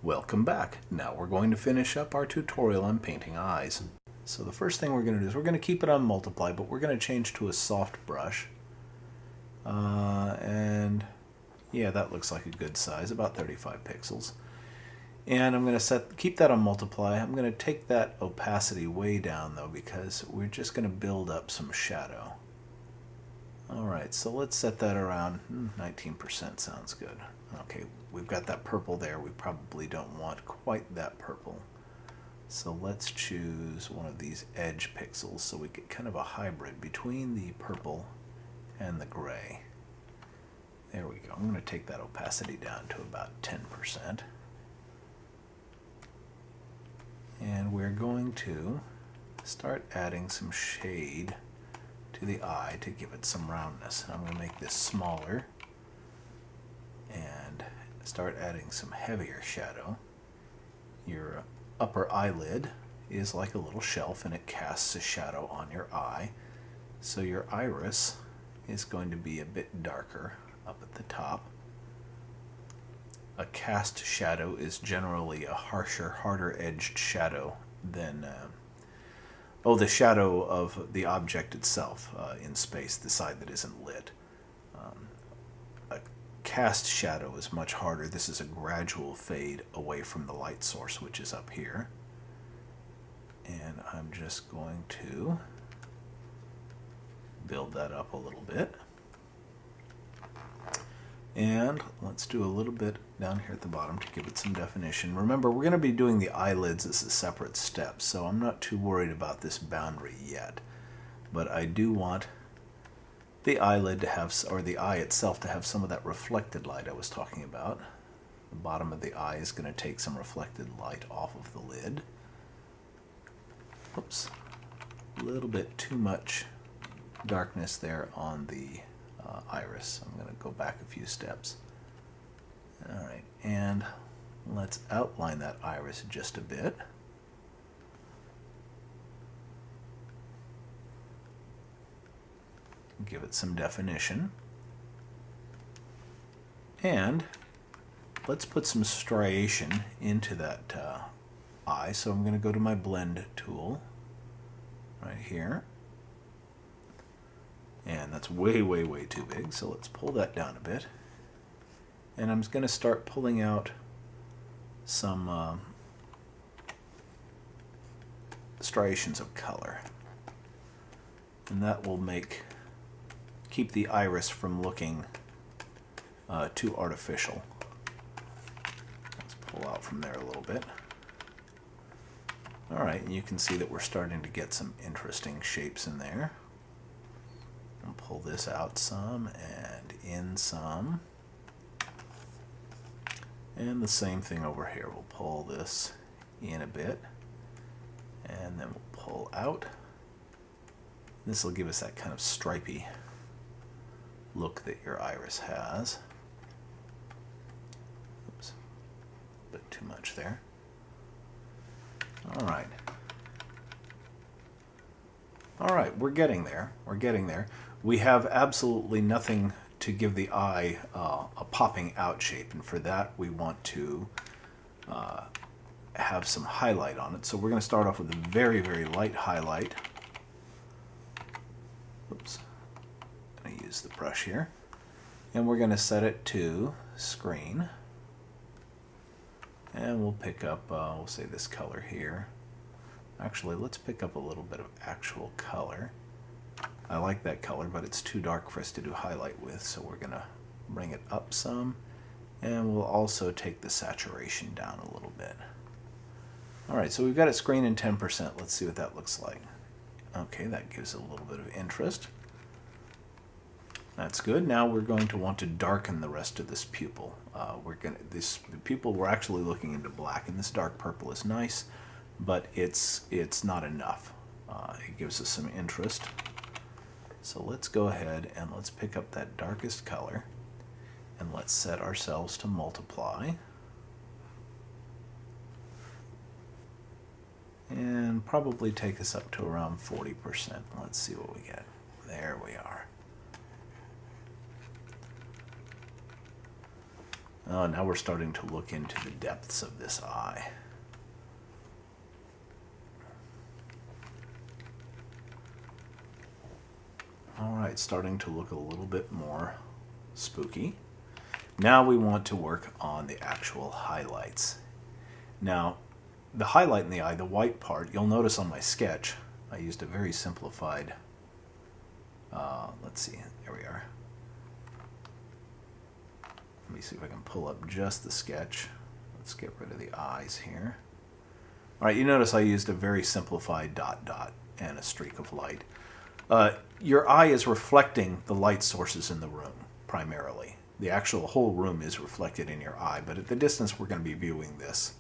Welcome back. Now we're going to finish up our tutorial on painting eyes. So the first thing we're going to do is we're going to keep it on multiply, but we're going to change to a soft brush. And yeah, that looks like a good size, about 35 pixels. And I'm going to keep that on multiply. I'm going to take that opacity way down though, because we're just going to build up some shadow. Alright, so let's set that around 19%. Sounds good. Okay, we've got that purple there. We probably don't want quite that purple. So let's choose one of these edge pixels so we get kind of a hybrid between the purple and the gray. There we go. I'm going to take that opacity down to about 10%. And we're going to start adding some shade to the eye to give it some roundness. I'm going to make this smaller and start adding some heavier shadow. Your upper eyelid is like a little shelf and it casts a shadow on your eye. So your iris is going to be a bit darker up at the top. A cast shadow is generally a harsher, harder edged shadow than the shadow of the object itself in space, the side that isn't lit. A cast shadow is much harder. This is a gradual fade away from the light source, which is up here. And I'm just going to build that up a little bit. And let's do a little bit down here at the bottom to give it some definition. Remember, we're going to be doing the eyelids as a separate step, so I'm not too worried about this boundary yet. But I do want the eyelid to have, or the eye itself to have some of that reflected light I was talking about. The bottom of the eye is going to take some reflected light off of the lid. Oops, a little bit too much darkness there on the iris. I'm going to go back a few steps. Alright, and let's outline that iris just a bit. Give it some definition. And let's put some striation into that eye. So I'm going to go to my blend tool right here. And that's way, way, way too big, so let's pull that down a bit. And I'm going to start pulling out some striations of color. And that will keep the iris from looking too artificial. Let's pull out from there a little bit. Alright, and you can see that we're starting to get some interesting shapes in there. I'll pull this out some and in some. And the same thing over here. We'll pull this in a bit and then we'll pull out. This will give us that kind of stripy look that your iris has. Oops, a bit too much there. Alright. Alright, we're getting there. We're getting there. We have absolutely nothing to give the eye a popping out shape, and for that we want to have some highlight on it. So we're going to start off with a very, very light highlight. Oops. I'm going to use the brush here. And we're going to set it to screen. And we'll pick up, we'll say this color here. Actually, let's pick up a little bit of actual color. I like that color, but it's too dark for us to do highlight with, so we're going to bring it up some. And we'll also take the saturation down a little bit. Alright, so we've got it screened in 10%. Let's see what that looks like. Okay, that gives it a little bit of interest. That's good. Now we're going to want to darken the rest of this pupil. The pupil, we're actually looking into black, and this dark purple is nice, but it's not enough. It gives us some interest. So let's go ahead and let's pick up that darkest color and let's set ourselves to multiply. And probably take us up to around 40%. Let's see what we get. There we are. Oh, now we're starting to look into the depths of this eye. Alright, starting to look a little bit more spooky. Now we want to work on the actual highlights. Now, the highlight in the eye, the white part, you'll notice on my sketch, I used a very simplified, let's see, there we are. Let me see if I can pull up just the sketch. Let's get rid of the eyes here. Alright, you notice I used a very simplified dot dot and a streak of light. Your eye is reflecting the light sources in the room, primarily. The actual whole room is reflected in your eye, but at the distance we're going to be viewing this.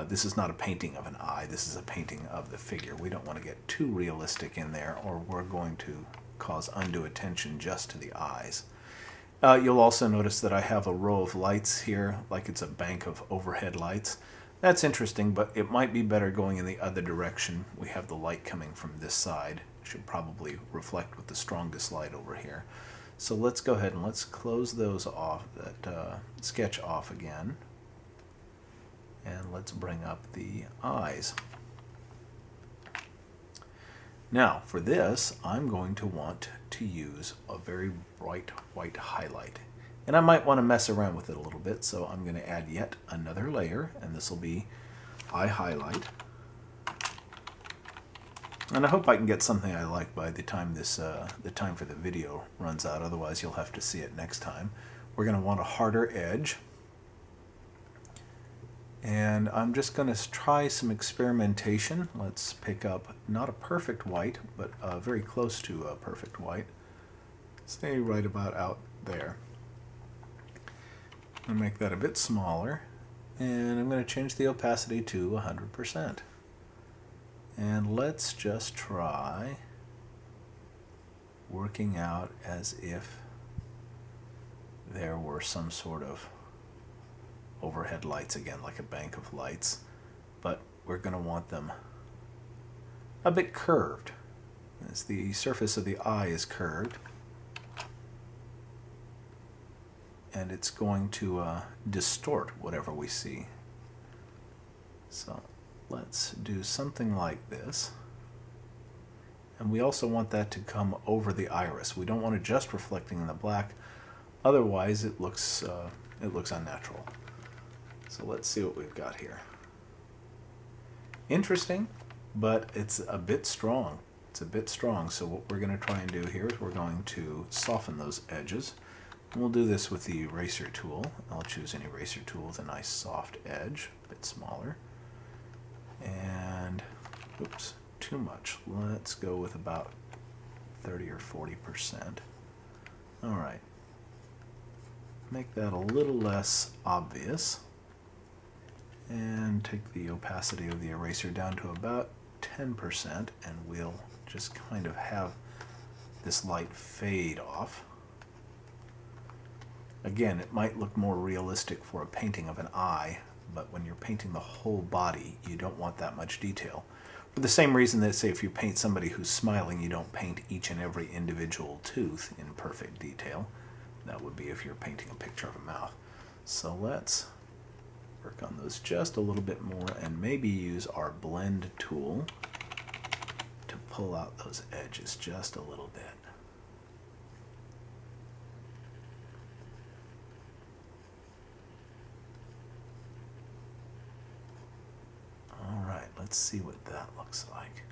This is not a painting of an eye, this is a painting of the figure. We don't want to get too realistic in there, or we're going to cause undue attention just to the eyes. You'll also notice that I have a row of lights here, like it's a bank of overhead lights. That's interesting, but it might be better going in the other direction. We have the light coming from this side. It should probably reflect with the strongest light over here. So let's go ahead and let's close those off, that sketch off again. And let's bring up the eyes. Now, for this, I'm going to want to use a very bright white highlight. And I might want to mess around with it a little bit, so I'm going to add yet another layer, and this will be eye highlight. And I hope I can get something I like by the time the time for the video runs out, otherwise you'll have to see it next time. We're going to want a harder edge. And I'm just going to try some experimentation. Let's pick up not a perfect white, but very close to a perfect white. Stay right about out there. I'm going to make that a bit smaller, and I'm going to change the opacity to 100%. And let's just try working out as if there were some sort of overhead lights again, like a bank of lights, but we're going to want them a bit curved, as the surface of the eye is curved, and it's going to distort whatever we see. So let's do something like this, and we also want that to come over the iris. We don't want it just reflecting in the black, otherwise it looks unnatural. So let's see what we've got here. Interesting, but it's a bit strong. It's a bit strong, so what we're going to try and do here is we're going to soften those edges. And we'll do this with the eraser tool. I'll choose an eraser tool with a nice soft edge, a bit smaller. And, oops, too much. Let's go with about 30 or 40%. All right. Make that a little less obvious. And take the opacity of the eraser down to about 10%, and we'll just kind of have this light fade off. Again, it might look more realistic for a painting of an eye, but when you're painting the whole body, you don't want that much detail. For the same reason that, say, if you paint somebody who's smiling, you don't paint each and every individual tooth in perfect detail. That would be if you're painting a picture of a mouth. So let's work on those just a little bit more, and maybe use our blend tool to pull out those edges just a little bit. All right, let's see what that looks like.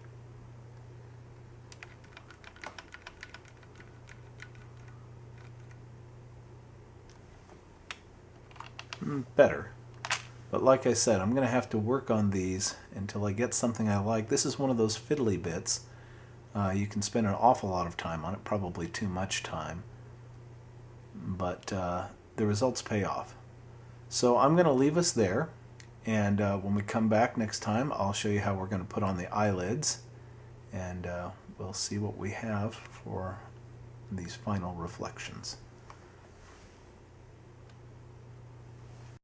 Better. But like I said, I'm going to have to work on these until I get something I like. This is one of those fiddly bits. You can spend an awful lot of time on it, probably too much time. But the results pay off. So I'm going to leave us there. And when we come back next time, I'll show you how we're going to put on the eyelids. And we'll see what we have for these final reflections.